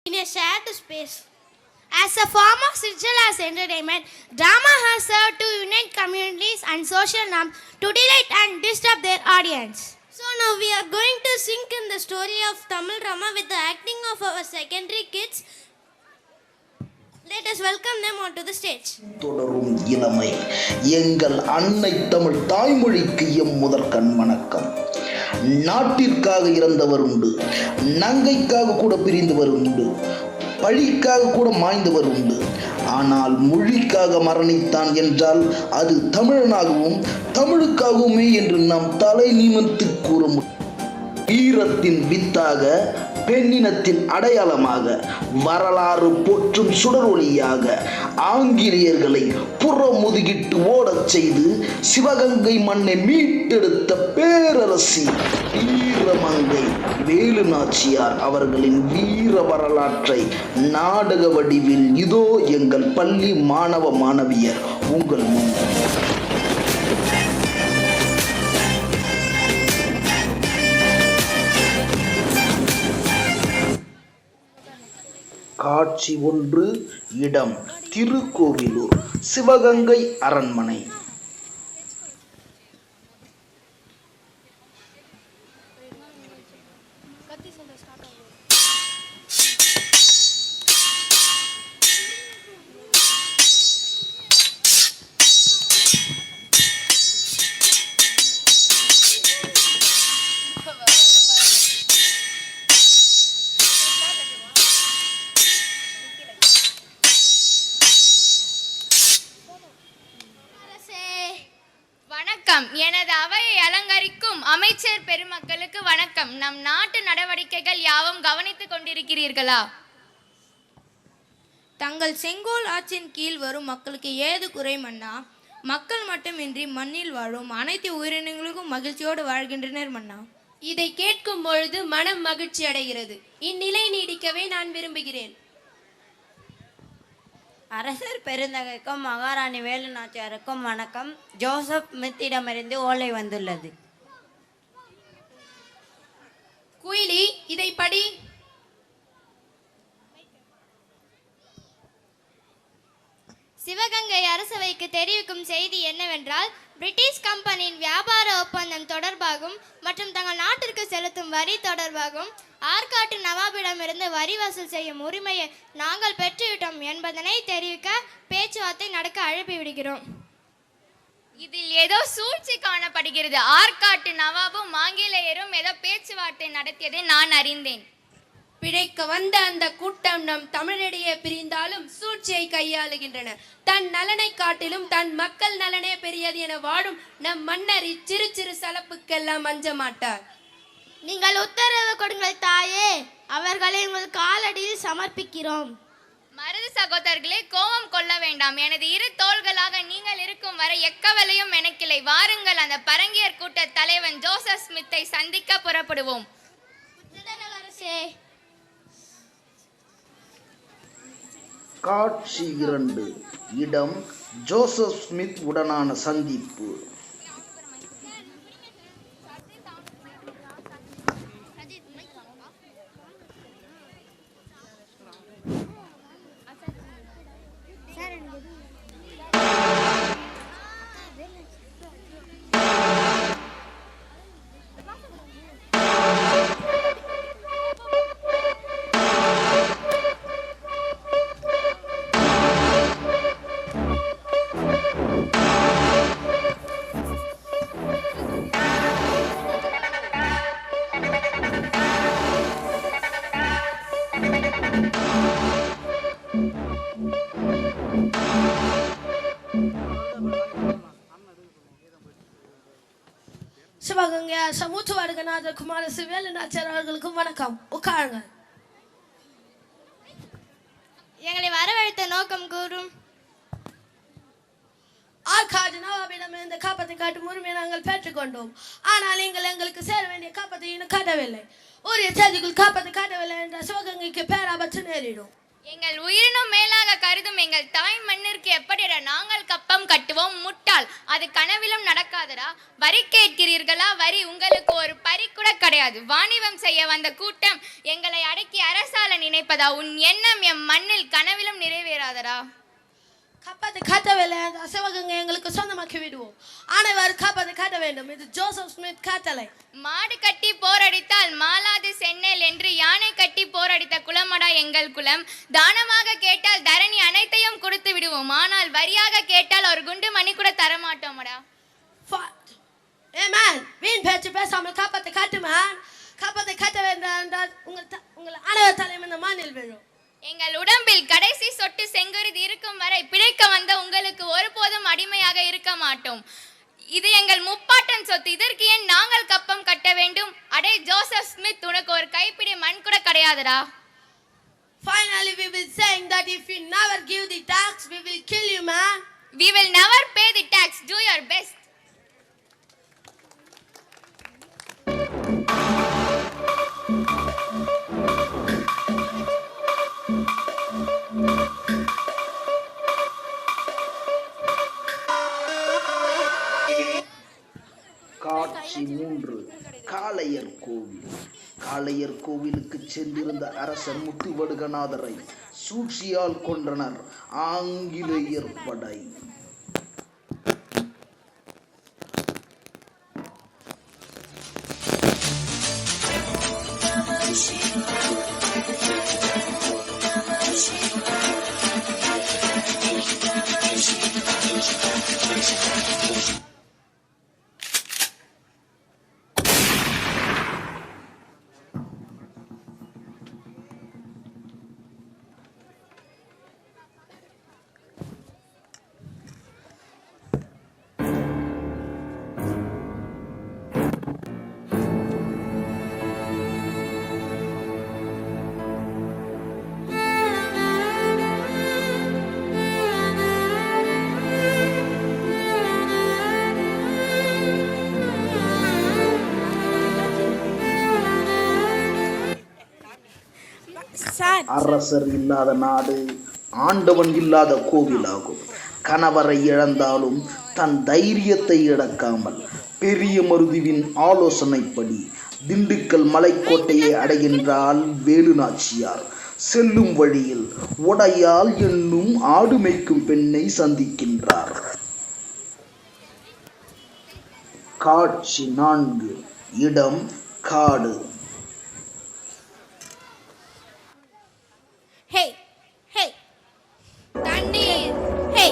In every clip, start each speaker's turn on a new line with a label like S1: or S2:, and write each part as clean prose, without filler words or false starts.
S1: in a shared space. As a form of ritual as entertainment, drama has served to unite communities and social norms to delight and disturb their audience. So now we are going to sink in the story of Tamil drama with the acting of our secondary kids. Let us welcome them onto the stage.
S2: தொடரும் இளமை எங்கள் அன்னை Tamil தாய்மொழிக்கு M முதற்கண் வணக்கம். நாட்டிற்காக இறந்தவர் உண்டு, நங்கைக்காக கூட பிரிந்தவர் உண்டு, பழிக்காக கூட மாய்ந்தவர் உண்டு. ஆனால் மொழிக்காக மரணித்தான் என்றால் அது தமிழனாகவும் தமிழுக்காகவுமே என்று நாம் தலை நிமிர்த்து கூற முடியும். வீரத்தின் வித்தாக, பெண்ணினத்தின் அடையாளமாக, வரலாறு போற்றும் சுடரொளியாக ஆங்கிலேயர்களை புறமுதுகிட்டு ஓடச் செய்து சிவகங்கை மண்ணை மீட்டெடுத்த பேரரசி வீரமங்கை வேலு நாச்சியார் அவர்களின் வீர வரலாற்றை நாடக வடிவில் இதோ எங்கள் பள்ளி மாணவ மாணவியர் உங்கள் முன். காட்சி 1, இடம் திருக்கோவிலூர், சிவகங்கை அரண்மனை.
S3: எனது அவையை அலங்கரிக்கும் அமைச்சர் பெருமக்களுக்கு வணக்கம். நம் நாட்டு நடவடிக்கைகள் யாவும் கவனித்துக் கொண்டிருக்கிறீர்களா?
S4: தங்கள் செங்கோல் ஆட்சியின் கீழ் வரும் மக்களுக்கு ஏது குறை மன்னா? மக்கள் மட்டுமின்றி மண்ணில் வாழும் அனைத்து உயிரினங்களுக்கும் மகிழ்ச்சியோடு வாழ்கின்றனர் மன்னா.
S5: இதை கேட்கும் பொழுது மனம் மகிழ்ச்சி அடைகிறது. இந்நிலை நீடிக்கவே நான் விரும்புகிறேன்.
S6: அரசர் பெருந்தகைக்கும் மகாராணி வேலு நாச்சியாருக்கும் வணக்கம். ஜோசப் ஸ்மித்திடமிருந்து ஓலை வந்துள்ளது.
S5: குயிலி, இதை படி.
S1: சிவகங்கை அரசவைக்கு தெரிவிக்கும் செய்தி என்னவென்றால், பிரிட்டிஷ் கம்பெனியின் வியாபார ஒப்பந்தம் தொடர்பாகவும் மற்றும் தங்கள் நாட்டிற்கு செலுத்தும் வரி தொடர்பாகவும் ஆற்காட்டு நவாபிடமிருந்து வரி வசூல் செய்யும் உரிமையை நாங்கள் பெற்றுவிட்டோம் என்பதனை தெரிவிக்க பேச்சுவார்த்தை நடக்க அழைப்பு விடுகிறோம்.
S3: இதில் ஏதோ சூழ்ச்சி காணப்படுகிறது. ஆற்காட்டு நவாபும் ஆங்கிலேயரும் ஏதோ பேச்சுவார்த்தை நடத்தியதை நான் அறிந்தேன்.
S5: பிழைக்க வந்த அந்த கூட்டம் நம் தமிழிடையே பிரிந்தாலும் சூழ்ச்சியை கையாளுகின்றனர். தன் நலனை காட்டிலும் தன் மக்கள் நலனே பெரியது என வாடும் நம் மன்னர் இச்சிறு சிறு சலப்புக்கெல்லாம் அஞ்ச மாட்டார்.
S1: நீங்கள் உத்தரவு கொடுங்கள் தாயே, அவர்களை உங்கள் காலடியில் சமர்ப்பிக்கிறோம்.
S3: மருது சகோதரர்களே, கோபம் கொள்ள வேண்டாம். எனது இரு தோள்களாக நீங்கள் இருக்கும் வரை எக்கவலையும் எனக்கில்லை. வாருங்கள், அந்த பரங்கியர் கூட்ட தலைவன் ஜோசப் ஸ்மித்தை சந்திக்க புறப்படுவோம்.
S2: காட்சி 2, இடம் ஜோசப் ஸ்மித் உடனான சந்திப்பு.
S1: சிவகங்கை சமூக வடகநாத குமார வேலு நாச்சியார் அவர்களுக்கும் வணக்கம். உட்காருங்க. எங்களை வரவழைத்த நோக்கம் கூறும். ஆற்காடு நவாபிடம் இந்த காப்பத்தை காட்டும் உரிமையை நாங்கள் பெற்றுக்கொண்டோம். ஆனால் நீங்கள் எங்களுக்கு சேர வேண்டிய காப்பத்தை இன்னும் காட்டவில்லை. உரிய செய்திக்குள் காப்பத்தை காட்டவில்லை என்ற சிவகங்கைக்கு பேராபத்து நேரிடும்.
S3: எங்கள் உயிரினும் மேலாக கருதும் எங்கள் தாய் மண்ணிற்கு எப்படிடா நாங்கள் கப்பம் கட்டுவோம் முட்டாள், அது கனவிலும் நடக்காதடா. வரி கேட்கிறீர்களா? வரி உங்களுக்கு ஒரு பறி கூட கிடையாது. வாணிபம் செய்ய வந்த கூட்டம் எங்களை அடக்கி அரசால நினைப்பதா? உன் எண்ணம் எம் மண்ணில் கனவிலும் நிறைவேறாதடா.
S7: கப்பத்தை கட்டவில்லை, அந்த அசைவகங்க எங்களுக்கு சொந்தமாக்கி விடுவோம். அனைவரும் கப்பத்தை கட்ட வேண்டும். இது ஜோசப் ஸ்மித் கட்டளை.
S3: மாடு கட்டி போரடித்தால் மாலாது சென்னல் என்று யானை கட்டி போரடித்த குலமடா எங்கள் குலம். தானமாக கேட்டால் தரணி அனைத்தையும் கொடுத்து விடுவோம். ஆனால் வரியாக கேட்டால் ஒரு குண்டு மணி கூட தரமாட்டோமடா.
S7: மேன், வீண் பேச்சு பேசாமல் கப்பத்தை கட்டு மேன். கப்பத்தை கட்ட வேண்டும் என்றால் உங்கள் அனைவர் தலைமை இந்த மண்ணில் விழும்.
S3: எங்கள் உடம்பில் கடைசி சொட்டு செங்குருதி இருக்கும் வரை பிழைக்க வந்த உங்களுக்கு ஒருபோதும் அடிமையாக இருக்க மாட்டோம். இது எங்கள் முப்பாட்டன் சொத்து. இதற்கு ஏன் நாங்கள் கப்பம் கட்ட வேண்டும்? அடே ஜோசப் ஸ்மித், உனக்கு ஒரு கைப்பிடி மண் கூட கிடையாதுடா.
S7: Finally we will saying that if you never give the tax we will kill you man.
S3: We will never pay the tax. Do your best.
S2: காட்சி 3. காளையர் கோவில். காளையர் கோவிலுக்கு சென்றிருந்த அரசர் முத்துவடுகநாதரை சூழ்ச்சியால் கொன்றனர் ஆங்கிலேயர் படை. அரசர் இல்லாத நாடு ஆண்டவன் இல்லாத கோவிலாகும். கணவரை இழந்தாலும் தன் தைரியத்தை இழக்காமல் பெரிய மருதுவின் ஆலோசனைப்படி திண்டுக்கல் மலைக்கோட்டையை அடைகின்றாள் வேலுநாச்சியார். செல்லும் வழியில் உடையாள் என்னும் ஆடு மேய்க்கும் பெண்ணை சந்திக்கின்றார். காட்சி 4. இடம் காடு.
S1: ஹே ஹே
S5: தண்ணீர்,
S1: ஹே,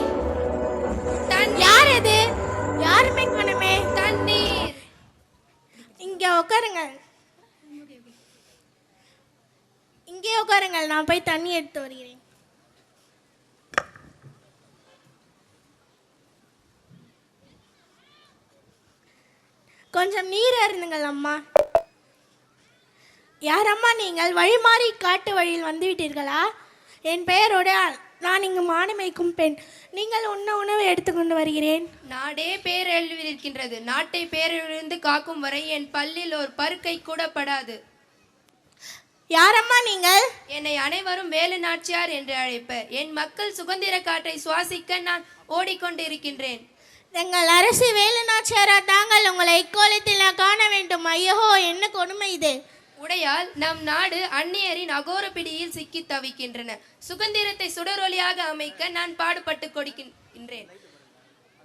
S5: தண்ணீர்,
S1: யார் இது? யாருமே காணுமே.
S5: தண்ணீர்.
S1: இங்க உட்காருங்கள், இங்கே உட்காருங்கள், நான் போய் தண்ணி எடுத்து வருகிறேன். கொஞ்சம் நீர் அருந்துங்கள் அம்மா. யார் அம்மா நீங்கள்? வழி மாறி காட்டு வழியில் வந்துவிட்டீர்களா? என் பெயரோட நான் இங்கு மாடு மேய்க்கும் பெண். நீங்கள் உணவு எடுத்துக்கொண்டு வருகிறேன்.
S5: நாடே பேரழிவில் இருக்கின்றது. நாட்டை பேரழிவிலிருந்து காக்கும் வரை என் பல்லில் ஒரு பருக்கை கூட படாது.
S1: யாரம்மா நீங்கள்?
S5: என்னை அனைவரும் வேலு நாச்சியார் என்று அழைப்பர். என் மக்கள் சுதந்திர காற்றை சுவாசிக்க நான் ஓடிக்கொண்டிருக்கின்றேன்.
S1: எங்கள் அரசு வேலு நாச்சியாரா தாங்கள் உங்களை இக்கோலத்தில் நான் காண வேண்டும். ஐயோ, என்ன கொடுமை இது!
S5: உடையால் நம் நாடு அந்நியரின் அகோர பிடியில் சிக்கி தவிக்கின்றன. சுதந்திரத்தை சுடரொலியாக அமைக்க நான் பாடுபட்டு கொடுக்கின்றேன்.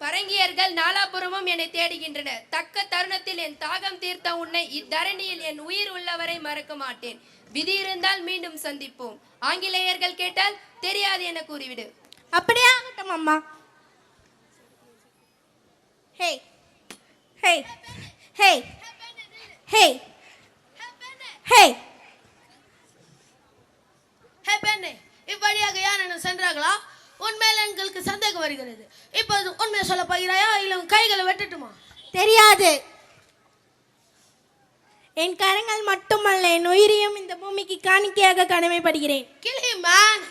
S5: பரங்கியர்கள் நாலாபுரமும் என்னை தேடுகின்றனர். தக்க தருணத்தில் என் தாகம் தீர்த்த உன்னை இத்தரணியில் என் உயிர் உள்ளவரை மறக்க மாட்டேன். விதி இருந்தால் மீண்டும் சந்திப்போம். ஆங்கிலேயர்கள் கேட்டால் தெரியாது என கூறிவிடு.
S1: அப்படியே ஆகட்டும் அம்மா. ஹே ஹே ஹே ஹே ஹே
S7: ஹே பெண்ணே, இவ்வழியாக யாரும் சென்றார்களா? உண்மையில எங்களுக்கு சந்தேகம் வருகிறது. இப்போது உண்மையை சொல்ல போகிறாயா இல்லை உன் கைகளை வெட்டட்டுமா?
S1: தெரியாது. என் கரங்கள் மட்டுமல்ல, என் உயிரையும் இந்த பூமிக்கு காணிக்கையாக கடமைப்படுகிறேன்.
S7: Kill him, man.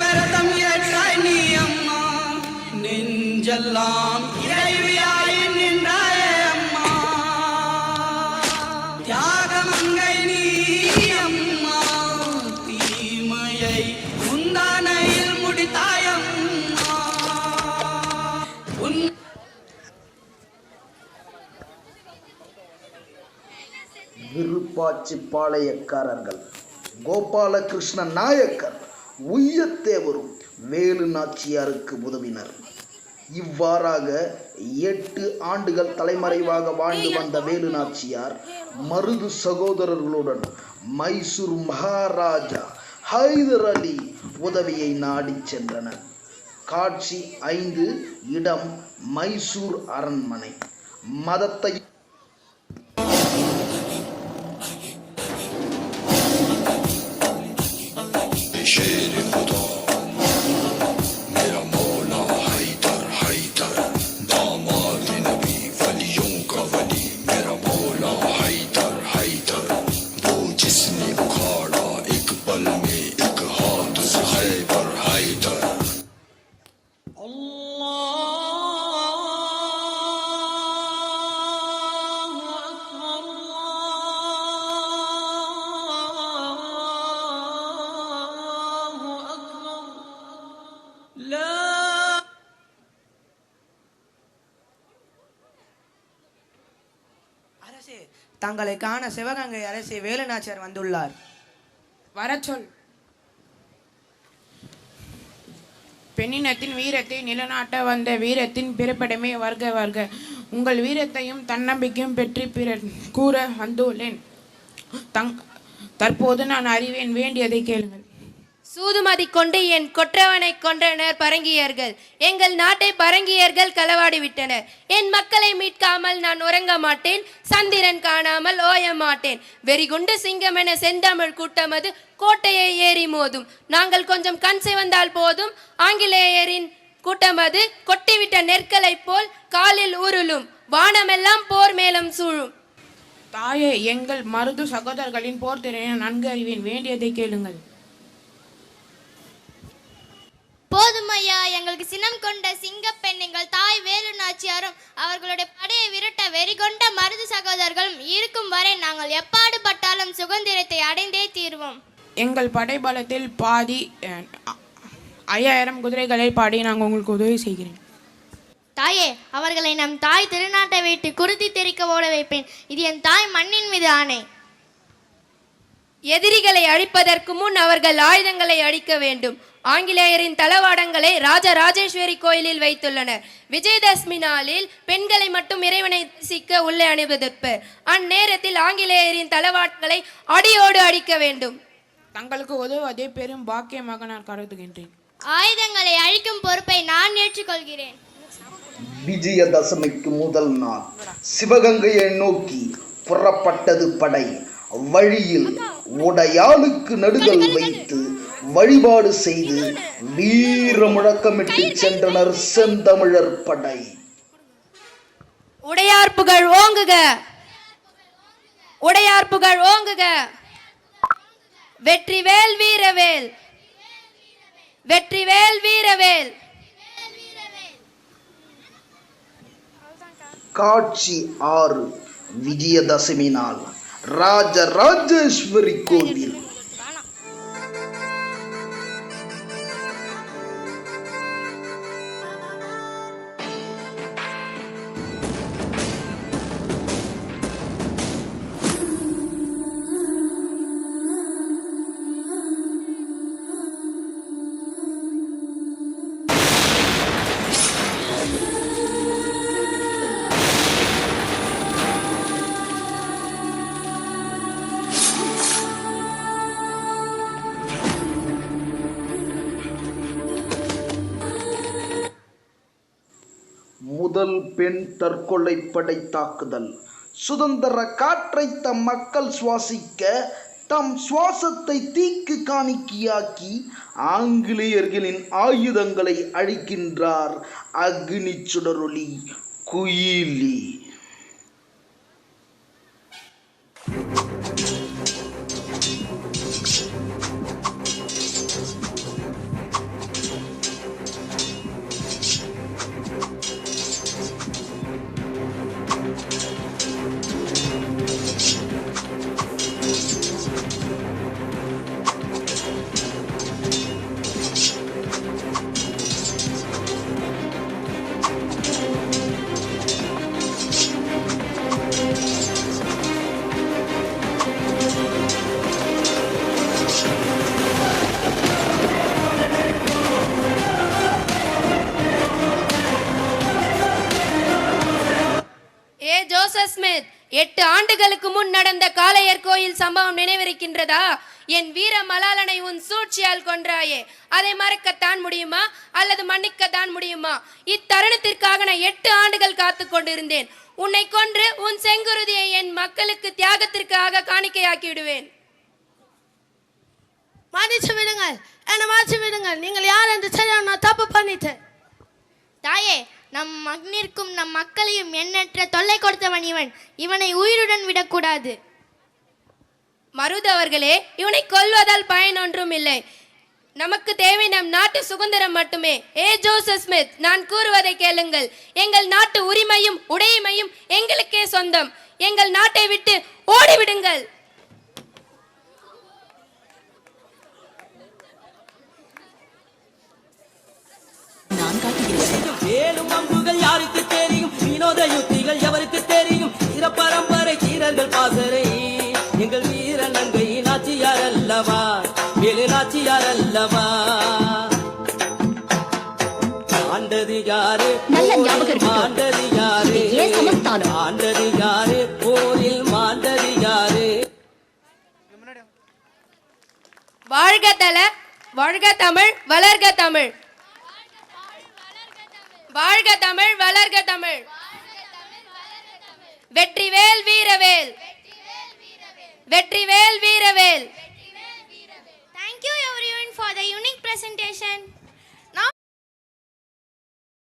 S8: பரதம் நெஞ்செல்லாம் இறைவியாய் நின்றாயே அம்மா தியாகமங்கை நீ அம்மா தீமையை முந்தானையில் முடித்தாயம்மா உன்
S2: விருப்பாச்சி பாளையக்காரர்கள் கோபாலகிருஷ்ண நாயக்கர் உய்யத்தேவரும் வேலு நாச்சியாருக்கு உதவினர். இவ்வாறாக 8 ஆண்டுகள் தலைமறைவாக வாழ்ந்து வந்த வேலு நாச்சியார் மருது சகோதரர்களுடன் மைசூர் மகாராஜா ஹைதர் அலி உதவியை நாடி சென்றனர். காட்சி 5. இடம் மைசூர் அரண்மனை. மதத்தை
S9: அரசே, தங்களை காண சிவகங்கை அரசே வேலு நாச்சியார் வந்துள்ளார்.
S10: வரச்சொல். பெண்ணினத்தின் வீரத்தை நிலநாட்ட வந்த வீரத்தின் பிறப்பிடமே வருக வருக. உங்கள் வீரத்தையும் தன்னம்பிக்கையும் பெற்று பிறர் கூற வந்துள்ளேன். தற்போது நான் அறிவேன், வேண்டியதை கேளுங்கள்.
S5: சூதுமதி கொண்டு என் கொற்றவனை கொன்றனர் பரங்கியர்கள். எங்கள் நாட்டை பரங்கியர்கள் களவாடி விட்டனர். என் மக்களை மீட்காமல் நான் உறங்க மாட்டேன். சந்திரன் காணாமல் ஓய மாட்டேன். வெறிகுண்டு சிங்கம் என செந்தமிழ் கூட்டமது கோட்டையை ஏறி மோதும். நாங்கள் கொஞ்சம் கண் சிவந்தால் போதும். ஆங்கிலேயரின் கூட்டமது கொட்டிவிட்ட நெற்களை போல் காலில் உருளும். வானமெல்லாம் போர் மேலம் சூழும்.
S10: தாயே, எங்கள் மருது சகோதரர்களின் போர் திறனை நன்கு அறிவேன், வேண்டியதை கேளுங்கள்.
S1: போதும் ஐயா, எங்களுக்கு சினம் கொண்ட சிங்கப்பெண் எங்கள் தாய் வேலு நாச்சியாரும் அவர்களுடைய படையை விரட்ட வெறிகொண்ட மருது சகோதரர்களும் இருக்கும் வரை நாங்கள் எப்பாடுபட்டாலும் சுதந்திரத்தை அடைந்தே தீர்வோம்.
S10: எங்கள் படைபலத்தில் பாதி 5000 குதிரைகளை பாடி நாங்கள் உங்களுக்கு உதவி செய்கிறேன்.
S1: தாயே, அவர்களை நம் தாய் திருநாட்டை வைத்து குருதி தெறிக்க ஓட வைப்பேன். இது என் தாய் மண்ணின் மீது ஆணை.
S5: எதிரிகளை அழிப்பதற்கு முன் அவர்கள் ஆயுதங்களை அழிக்க வேண்டும். ஆங்கிலேயரின் தளவாடங்களை ராஜராஜேஸ்வரி கோயிலில் வைத்துள்ளனர். விஜயதசமி நாளில் பெண்களை மட்டும் இறைவனை தரிசிக்க உள்ளே அனுமதிப்பர். அந்நேரத்தில் ஆங்கிலேயரின் தளவாடங்களை அடியோடு அடிக்க வேண்டும்.
S10: தங்களுக்கு உதவுவதை பெரும் பாக்கியமாக நான் கருதுகின்றேன்.
S1: ஆயுதங்களை அழிக்கும் பொறுப்பை நான் ஏற்றுக்கொள்கிறேன்.
S2: விஜயதசமிக்கு முதல் நாள் சிவகங்கையை நோக்கி புறப்பட்டது படை. வழியில் உடையாளுக்கு நடுகள் வைத்து வழிபாடு செய்து வீர முழக்கமிட்டு சென்றனர் செந்தமிழர் படை.
S5: உடையார் புகழ் ஓங்குக, உடையார் புகழ் ஓங்குக. வெற்றிவேல் வீரவேல், வெற்றிவேல் வீரவேல்.
S2: காட்சி 6. விஜயதசமி நாள் ராஜராஜேஸ்வரி கோவில். முதல் பெண் தற்கொலை படை தாக்குதல். சுதந்திர காற்றை தம் மக்கள் சுவாசிக்க தம் சுவாசத்தை தீக்கு காணிக்கையாக்கி ஆங்கிலேயர்களின் ஆயுதங்களை அழிக்கின்றார் அக்னி சுடரொளி குயிலி.
S5: 2 ஆண்டுகளுக்கு முன் நடந்த காளையர் கோயில் சம்பவம் நினைவிருக்கின்றதா? என் வீர மலாலனை உன் சூழ்ச்சியால் கொன்றாயே, அதை மறக்கத்தான் முடியுமா அல்லது மன்னிக்கத்தான் முடியுமா? இத்தருணத்திற்காக நான் 8 ஆண்டுகள் காத்து கொண்டிருந்தேன். உன்னை கொன்று உன் செங்குருதியை என் மக்களுக்கு தியாகத்திற்காக காணிக்கையாக்கி விடுவேன்.
S7: மன்னிச்சு விடுங்கள், என்னை மன்னிச்சு விடுங்கள். நீங்கள் யார் என்று தெரியாம நான் தப்பு பண்ணிட்டேன்.
S1: தாயே, நம் மண்ணிற்கும் நம் மக்களையும் எண்ணற்ற தொல்லை கொடுத்தவன் இவன். இவனை உயிருடன் விடக்கூடாது.
S5: மருது அவர்களே, இவனை கொல்வதால் பயன் ஒன்றும் இல்லை. நமக்கு தேவை நம் நாட்டு சுதந்திரம் மட்டுமே. ஜோசப் ஸ்மித், நான் கூறுவதை கேளுங்கள். எங்கள் நாட்டு உரிமையும் உடைமையும் எங்களுக்கே சொந்தம். எங்கள் நாட்டை விட்டு ஓடிவிடுங்கள்.
S8: வேலும் அம்புகள் யாருக்கு தெரியும்? வினோத யுத்திகள் எவருக்கு தெரியும்? சிறப்பரம்பரை வீரர்கள் பாசறை எங்கள் வீர நங்கை நாச்சியார் அல்லவா, வேலு நாச்சியார் அல்லவா. ஆண்டது யாரு? ஆண்டது யாரு? ஆண்டது யாரு? போரில் மாண்டது யாரு?
S5: வாழ்க தல, வாழ்க தமிழ், வளர்க தமிழ். வாழ்க தமிழ், வளர்க தமிழ். வெற்றிவேல் வீரவேல், வெற்றிவேல் வீரவேல்.
S1: Thank you everyone for the unique presentation.